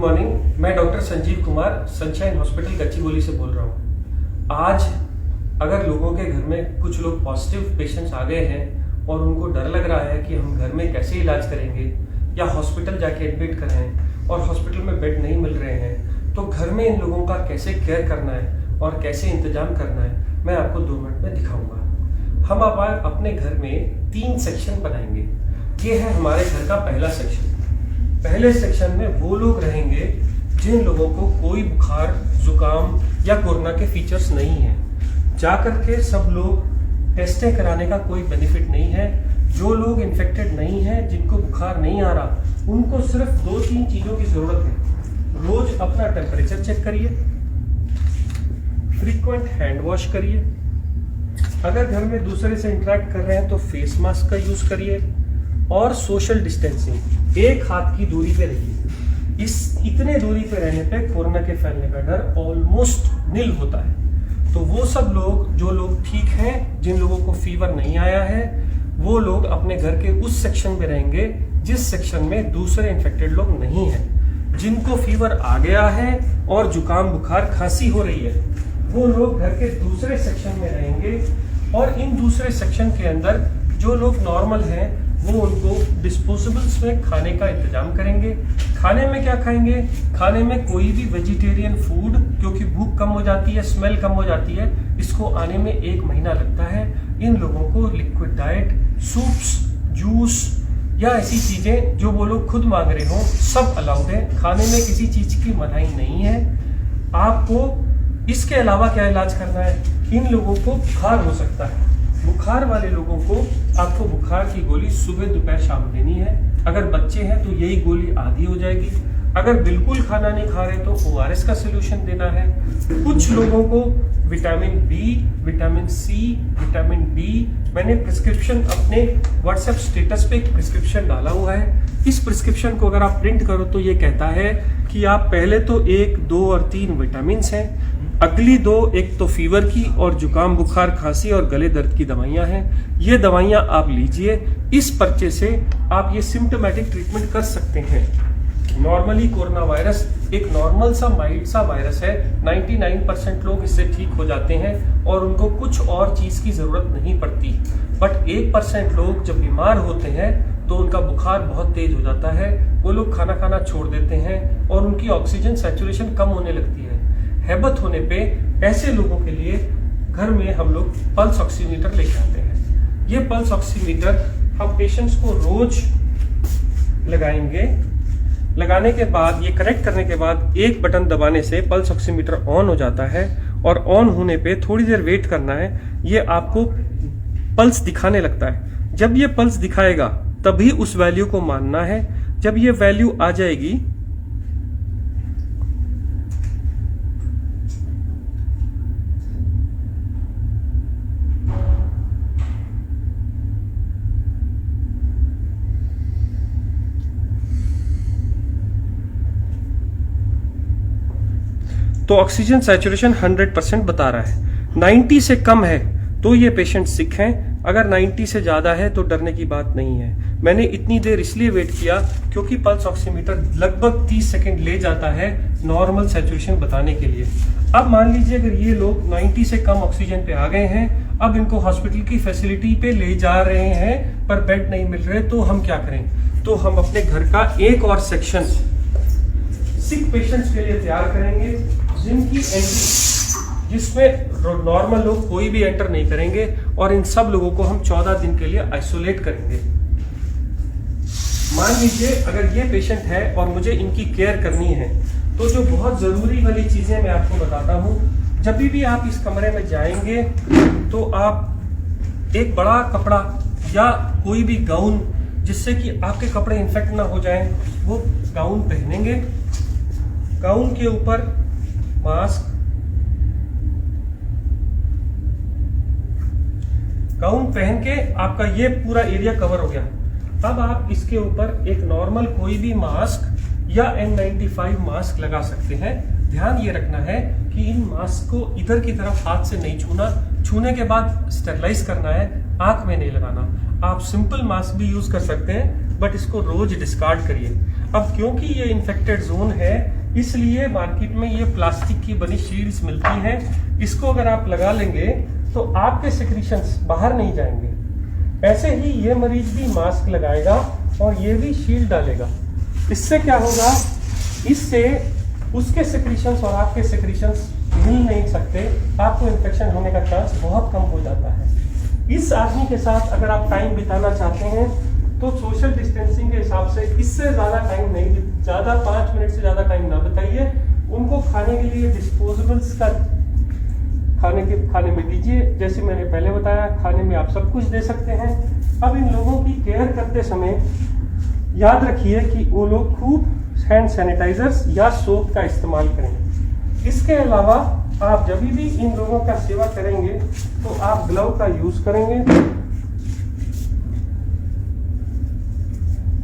Morning. मैं doctor Sanjeev Kumar sunshine hospital Gachibowli से बोल रहा हूँ। आज अगर लोगों के घर में कुछ लोग पॉजिटिव पेशेंट्स आ गए हैं और उनको डर लग रहा है कि हम घर में कैसे इलाज करेंगे या हॉस्पिटल जाके एडमिट कराएं और हॉस्पिटल में बेड नहीं मिल रहे हैं, तो घर में इन लोगों का कैसे केयर करना है और कैसे इंतजाम करना है मैं आपको 2 मिनट में दिखाऊंगा। हम अपने घर में 3 सेक्शन बनाएंगे। ये है हमारे घर का पहला सेक्शन। पहले सेक्शन में वो लोग रहेंगे जिन लोगों को कोई बुखार, जुकाम या कोरोना के फीचर्स नहीं है। जाकर के सब लोग टेस्टें कराने का कोई बेनिफिट नहीं है। जो लोग इन्फेक्टेड नहीं है, जिनको बुखार नहीं आ रहा, उनको सिर्फ 2-3 चीज़ों की ज़रूरत है। रोज अपना टेम्परेचर चेक करिए, फ्रीक्वेंट हैंड वॉश करिए, अगर घर में दूसरे से इंटरेक्ट कर रहे हैं तो फेस मास्क का यूज़ करिए और सोशल डिस्टेंसिंग, 1 हाथ की दूरी पे रहिए। इतने दूरी पे रहने पे कोरोना के फैलने का डर ऑलमोस्ट निल होता है। तो वो सब लोग, जो लोग ठीक हैं, जिन लोगों को फीवर नहीं आया है, वो लोग अपने घर के उस सेक्शन में रहेंगे जिस सेक्शन में दूसरे इन्फेक्टेड लोग नहीं हैं। जिनको फीवर आ गया है और जुकाम, बुखार, खांसी हो रही है, वो लोग घर के दूसरे सेक्शन में रहेंगे। और इन दूसरे सेक्शन के अंदर जो लोग नॉर्मल हैं वो उनको डिस्पोजेबल्स में खाने का इंतजाम करेंगे। खाने में क्या खाएंगे? खाने में कोई भी वेजिटेरियन फूड, क्योंकि भूख कम हो जाती है, स्मेल कम हो जाती है, इसको आने में 1 महीना लगता है। इन लोगों को लिक्विड डाइट, सूप्स, जूस या ऐसी चीजें जो वो लोग खुद मांग रहे हो, सब अलाउड है। खाने में किसी चीज की मनाही नहीं है। आपको इसके अलावा क्या इलाज करना है? इन लोगों को बुखार हो सकता है। बुखार वाले लोगों को आपको बुखार की गोली सुबह, दोपहर, शाम देनी है। अगर बच्चे हैं तो यही गोली आधी हो जाएगी। अगर बिल्कुल खाना नहीं खा रहे तो ORS का सोल्यूशन देना है। कुछ लोगों को vitamin B, vitamin C, vitamin D, मैंने प्रिस्क्रिप्शन अपने व्हाट्सएप स्टेटस पे एक प्रिस्क्रिप्शन डाला हुआ है। इस प्रिस्क्रिप्शन को अगर आप प्रिंट करो तो ये कहता है कि आप पहले तो 1, 2 और 3 विटामिन हैं, अगली 2, एक तो फीवर की और जुकाम, बुखार, खांसी और गले दर्द की दवाइयां हैं। ये दवाइयां आप लीजिए। इस पर्चे से आप ये सिम्टोमेटिक ट्रीटमेंट कर सकते हैं। नॉर्मली कोरोना वायरस एक नॉर्मल सा माइल्ड सा वायरस है। 99% लोग इससे ठीक हो जाते हैं और उनको कुछ और चीज की जरूरत नहीं पड़ती। बट 1% लोग जब बीमार होते हैं तो उनका बुखार बहुत तेज हो जाता है। वो लोग खाना खाना छोड़ देते हैं और उनकी ऑक्सीजन सैचुरेशन कम होने लगती है। हैबत होने पे ऐसे लोगों के लिए घर में हम लोग पल्स ऑक्सीमीटर लेके आते हैं। ये पल्स ऑक्सीमीटर हम पेशेंट्स को रोज लगाएंगे। लगाने के बाद, ये कनेक्ट करने के बाद, एक बटन दबाने से पल्स ऑक्सीमीटर ऑन हो जाता है और ऑन होने पे थोड़ी देर वेट करना है। ये आपको पल्स दिखाने लगता है। जब ये पल्स दिखाएगा तभी उस वैल्यू को मानना है। जब ये वैल्यू आ जाएगी तो ऑक्सीजन सैचुरेशन 100% बता रहा है। 90 से कम है तो ये पेशेंट सिक हैं। अगर 90 से ज्यादा है तो डरने की बात नहीं है। मैंने इतनी देर इसलिए वेट किया क्योंकि पल्स ऑक्सीमीटर लगभग 30 सेकंड ले जाता है नॉर्मल सैचुरेशन बताने के लिए। अब मान लीजिए अगर ये लोग 90 से कम ऑक्सीजन पे आ गए हैं, अब इनको हॉस्पिटल की फैसिलिटी पे ले जा रहे हैं पर बेड नहीं मिल रहे, तो हम क्या करें? तो हम अपने घर का एक और सेक्शन सिक पेशेंट्स के लिए तैयार करेंगे, जिनकी एंट्री, जिसमें नॉर्मल लोग कोई भी एंटर नहीं करेंगे, और इन सब लोगों को हम 14 दिन के लिए आइसोलेट करेंगे। मान लीजिए अगर ये पेशेंट है और मुझे इनकी केयर करनी है, तो जो बहुत जरूरी वाली चीजें मैं आपको बताता हूँ। जब भी आप इस कमरे में जाएंगे तो आप एक बड़ा कपड़ा या कोई भी गाउन, जिससे कि आपके कपड़े इन्फेक्ट ना हो जाएं, वो गाउन पहनेंगे। गाउन के ऊपर मास्क, गाउन पहन के आपका ये पूरा एरिया कवर हो गया। अब आप इसके ऊपर एक नॉर्मल कोई भी मास्क या N95 मास्क लगा सकते हैं। ध्यान ये रखना है कि इन मास्क को इधर की तरफ हाथ से नहीं छूना, छूने के बाद स्टेरलाइज करना है, आंख में नहीं लगाना। आप सिंपल मास्क भी यूज कर सकते हैं, बट इसको रोज डिस्कार्ड करिए। अब क्योंकि ये इन्फेक्टेड जोन है, इसलिए मार्केट में ये प्लास्टिक की बनी शील्ड्स मिलती हैं। इसको अगर आप लगा लेंगे तो आपके सिक्रीशंस बाहर नहीं जाएंगे। ऐसे ही ये मरीज भी मास्क लगाएगा और ये भी शील्ड डालेगा। इससे क्या होगा, इससे उसके सिक्रीशंस और आपके सिक्रीशंस मिल नहीं सकते, आपको इन्फेक्शन होने का चांस बहुत कम हो जाता है। इस आदमी के साथ अगर आप टाइम बिताना चाहते हैं तो सोशल डिस्टेंसिंग के हिसाब से इससे ज़्यादा टाइम नहीं, ज़्यादा 5 मिनट से ज़्यादा टाइम ना बिताइए। उनको खाने के लिए डिस्पोजेबल्स का खाने में दीजिए। जैसे मैंने पहले बताया, खाने में आप सब कुछ दे सकते हैं। अब इन लोगों की केयर करते समय याद रखिए कि वो लोग खूब हैंड सैनिटाइजर्स या सोप का इस्तेमाल करें। इसके अलावा आप जब भी इन लोगों का सेवा करेंगे तो आप ग्लव का यूज करेंगे।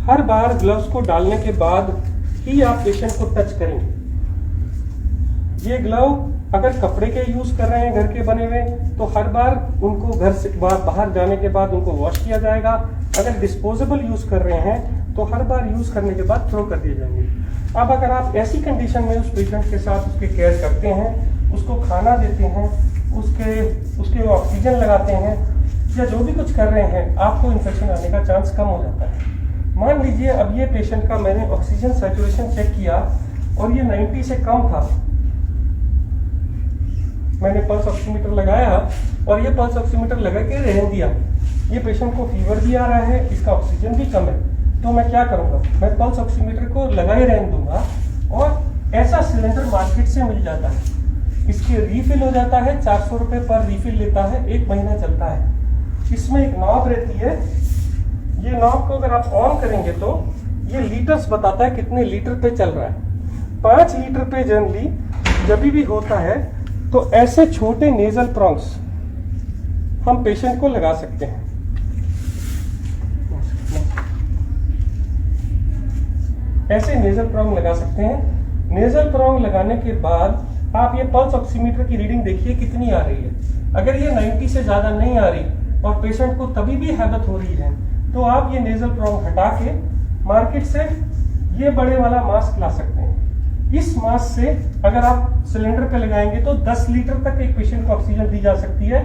हर बार ग्लव्स को डालने के बाद ही आप पेशेंट को टच करेंगे। ये ग्लव अगर कपड़े के यूज कर रहे हैं घर के बने हुए, तो हर बार उनको घर से बाहर जाने के बाद उनको वॉश किया जाएगा। अगर डिस्पोजेबल यूज कर रहे हैं तो हर बार यूज करने के बाद थ्रो कर दिए जाएंगे। अब अगर आप ऐसी कंडीशन में उस पेशेंट के साथ उसके केयर करते हैं, उसको खाना देते हैं, उसके ऑक्सीजन लगाते हैं या जो भी कुछ कर रहे हैं, आपको इन्फेक्शन आने का चांस कम हो जाता है। मान लीजिए अब ये पेशेंट का मैंने ऑक्सीजन सैचुरेशन चेक किया और ये 90 से कम था। मैंने पल्स ऑक्सीमीटर लगाया और ये पल्स ऑक्सीमीटर लगा के रहने दिया। ये पेशेंट को फीवर भी आ रहा है, इसका ऑक्सीजन भी कम है, तो मैं क्या करूंगा, मैं पल्स ऑक्सीमीटर को लगा ही रहने दूंगा। और ऐसा सिलेंडर मार्केट से मिल जाता है, इसके रीफिल हो जाता है, 400 रुपये पर रीफिल लेता है, 1 महीना चलता है। इसमें एक नॉब रहती है, ये नॉब को अगर आप ऑन करेंगे तो ये लीटर्स बताता है कितने लीटर पे चल रहा है। 5 लीटर पे जनरली जब भी होता है तो ऐसे छोटे नेजल प्रॉन्ग्स हम पेशेंट को लगा सकते हैं। ऐसे नेजल प्रॉन्ग लगा सकते हैं। नेजल प्रॉन्ग लगाने के बाद आप ये पल्स ऑक्सीमीटर की रीडिंग देखिए कितनी आ रही है। अगर ये 90 से ज्यादा नहीं आ रही और पेशेंट को तभी भी हैबत हो रही है, तो आप ये नेजल प्रॉन्ग हटा के मार्केट से ये बड़े वाला मास्क ला सकते हैं। इस मास्क से अगर आप सिलेंडर पे लगाएंगे तो 10 लीटर तक एक पेशेंट को ऑक्सीजन दी जा सकती है।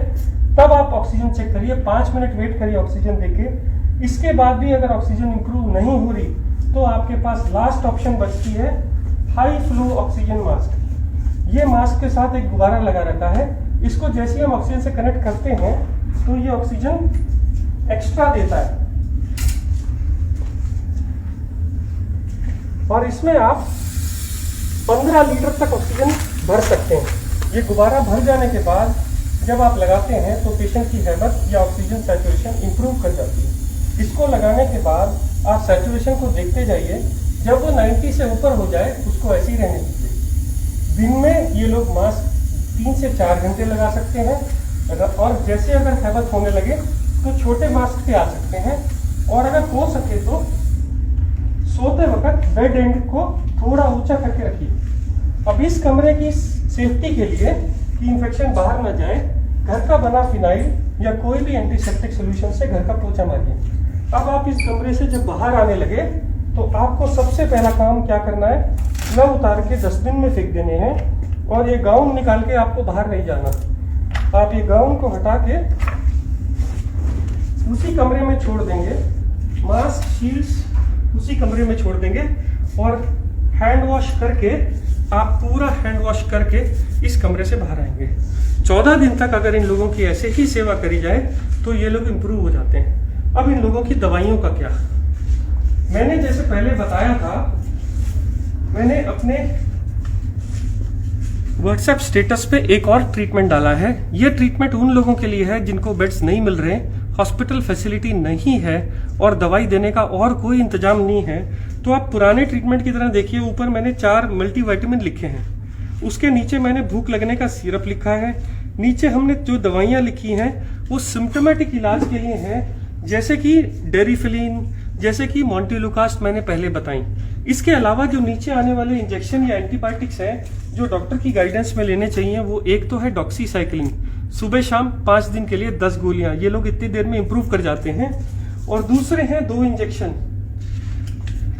तब आप ऑक्सीजन चेक करिए, 5 मिनट वेट करिए ऑक्सीजन देके। इसके बाद भी अगर ऑक्सीजन इंप्रूव नहीं हो रही तो आपके पास लास्ट ऑप्शन बचती है हाई फ्लो ऑक्सीजन मास्क। ये मास्क के साथ एक गुब्बारा लगा रहता है, इसको जैसे हम ऑक्सीजन से कनेक्ट करते हैं तो ये ऑक्सीजन एक्स्ट्रा देता है और इसमें आप 15 लीटर तक ऑक्सीजन भर सकते हैं। ये गुब्बारा भर जाने के बाद जब आप लगाते हैं तो पेशेंट की हैबत या ऑक्सीजन सैचुरेशन इंप्रूव कर जाती है। इसको लगाने के बाद आप सैचुरेशन को देखते जाइए, जब वो 90 से ऊपर हो जाए उसको ऐसे ही रहने दीजिए। दिन में ये लोग मास्क 3 से 4 घंटे लगा सकते हैं और जैसे अगर हैबत होने लगे तो छोटे मास्क पे आ सकते हैं। और अगर हो सके तो सोते वक्त बेड एंड को थोड़ा ऊंचा करके रखिए। अब इस कमरे की सेफ्टी के लिए कि इन्फेक्शन बाहर न जाए, घर का बना फिनाइल या कोई भी एंटीसेप्टिक सोल्यूशन से घर का पोछा मारिए। अब आप इस कमरे से जब बाहर आने लगे तो आपको सबसे पहला काम क्या करना है, ग्लव उतार के डस्टबिन में फेंक देने हैं और ये गाउन निकाल के आपको बाहर नहीं जाना। आप ये गाउन को हटा के उसी कमरे में छोड़ देंगे, मास्क शील्ड्स उसी कमरे में छोड़ देंगे और हैंड वॉश करके आप पूरा हैंड वॉश करके इस कमरे से बाहर आएंगे। 14 दिन तक अगर इन लोगों की ऐसे ही सेवा करी जाए तो ये लोग इंप्रूव हो जाते हैं। अब इन लोगों की दवाइयों का क्या, मैंने जैसे पहले बताया था, मैंने अपने व्हाट्सएप स्टेटस पे एक और ट्रीटमेंट डाला है। ये ट्रीटमेंट उन लोगों के लिए है जिनको बेड्स नहीं मिल रहे, हॉस्पिटल फैसिलिटी नहीं है और दवाई देने का और कोई इंतजाम नहीं है। तो आप पुराने ट्रीटमेंट की तरह देखिए, ऊपर मैंने 4 मल्टीविटामिन लिखे हैं, उसके नीचे मैंने भूख लगने का सिरप लिखा है, नीचे हमने जो दवाइयाँ लिखी हैं वो सिम्टोमेटिक इलाज के लिए हैं, जैसे कि डेरिफिलिन, जैसे कि मॉन्टेलुकास्ट मैंने पहले बताई। इसके अलावा जो नीचे आने वाले इंजेक्शन या एंटीबायोटिक्स हैं जो डॉक्टर की गाइडेंस में लेने चाहिए, वो एक तो है डॉक्सीसाइक्लिन, सुबह शाम 5 दिन के लिए 10 गोलियां, ये लोग इतनी देर में इंप्रूव कर जाते हैं। और दूसरे हैं 2 इंजेक्शन।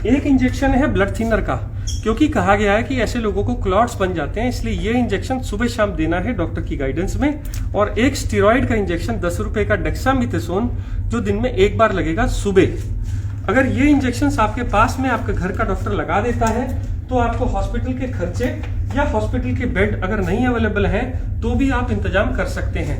एक इंजेक्शन है ब्लड थिनर का, क्योंकि कहा गया है कि ऐसे लोगों को क्लॉट्स बन जाते हैं, इसलिए ये इंजेक्शन सुबह शाम देना है डॉक्टर की गाइडेंस में। और एक स्टेरॉइड का इंजेक्शन 10 रुपए का डेक्सामेथासोन, जो दिन में 1 बार लगेगा सुबह। अगर ये इंजेक्शन आपके पास में आपके घर का डॉक्टर लगा देता है तो आपको हॉस्पिटल के खर्चे या हॉस्पिटल के बेड अगर नहीं अवेलेबल है तो भी आप इंतजाम कर सकते हैं।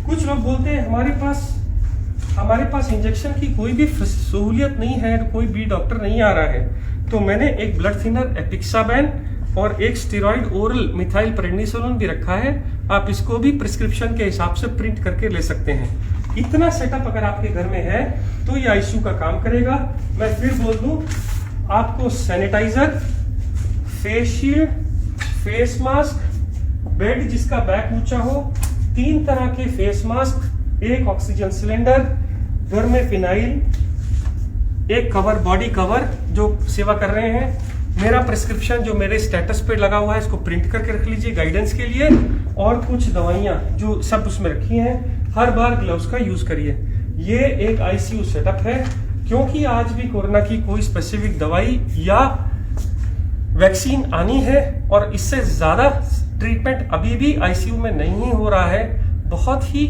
कुछ लोग बोलते हैं हमारे पास इंजेक्शन की कोई भी सहूलियत नहीं है, कोई भी डॉक्टर नहीं आ रहा है, तो मैंने एक ब्लड थिनर एपिक्साबैन और एक स्टेरॉइड ओरल मिथाइल प्रेडनिसोलोन भी रखा है। आप इसको भी प्रिस्क्रिप्शन के हिसाब से प्रिंट करके ले सकते हैं। इतना सेटअप अगर आपके घर में है तो ये आईसीयू का काम करेगा। मैं फिर बोल दूं, आपको sanitizer, face shield, face mask, bed जिसका बैक ऊंचा हो, 3 तरह के फेस मास्क, एक ऑक्सीजन सिलेंडर, घर में फिनाइल, एक कवर, बॉडी कवर जो सेवा कर रहे हैं, मेरा प्रिस्क्रिप्शन जो मेरे स्टेटस पे लगा हुआ है इसको प्रिंट करके रख लीजिए गाइडेंस के लिए, और कुछ दवाइयां जो सब उसमें रखी हैं। हर बार ग्लव्स का यूज करिए। ये एक आईसीयू सेटअप है, क्योंकि आज भी कोरोना की कोई स्पेसिफिक दवाई या वैक्सीन आनी है और इससे ज्यादा ट्रीटमेंट अभी भी आईसीयू में नहीं हो रहा है। बहुत ही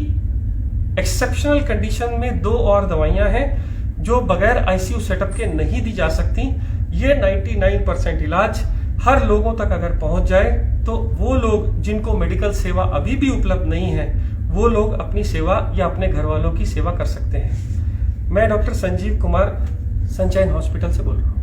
एक्सेप्शनल कंडीशन में 2 और दवाइयां हैं जो बगैर आईसीयू सेटअप के नहीं दी जा सकती। ये 99% इलाज हर लोगों तक अगर पहुंच जाए तो वो लोग जिनको मेडिकल सेवा अभी भी उपलब्ध नहीं है वो लोग अपनी सेवा या अपने घर वालों की सेवा कर सकते हैं। मैं doctor Sanjeev Kumar sunshine hospital से बोल रहा हूँ।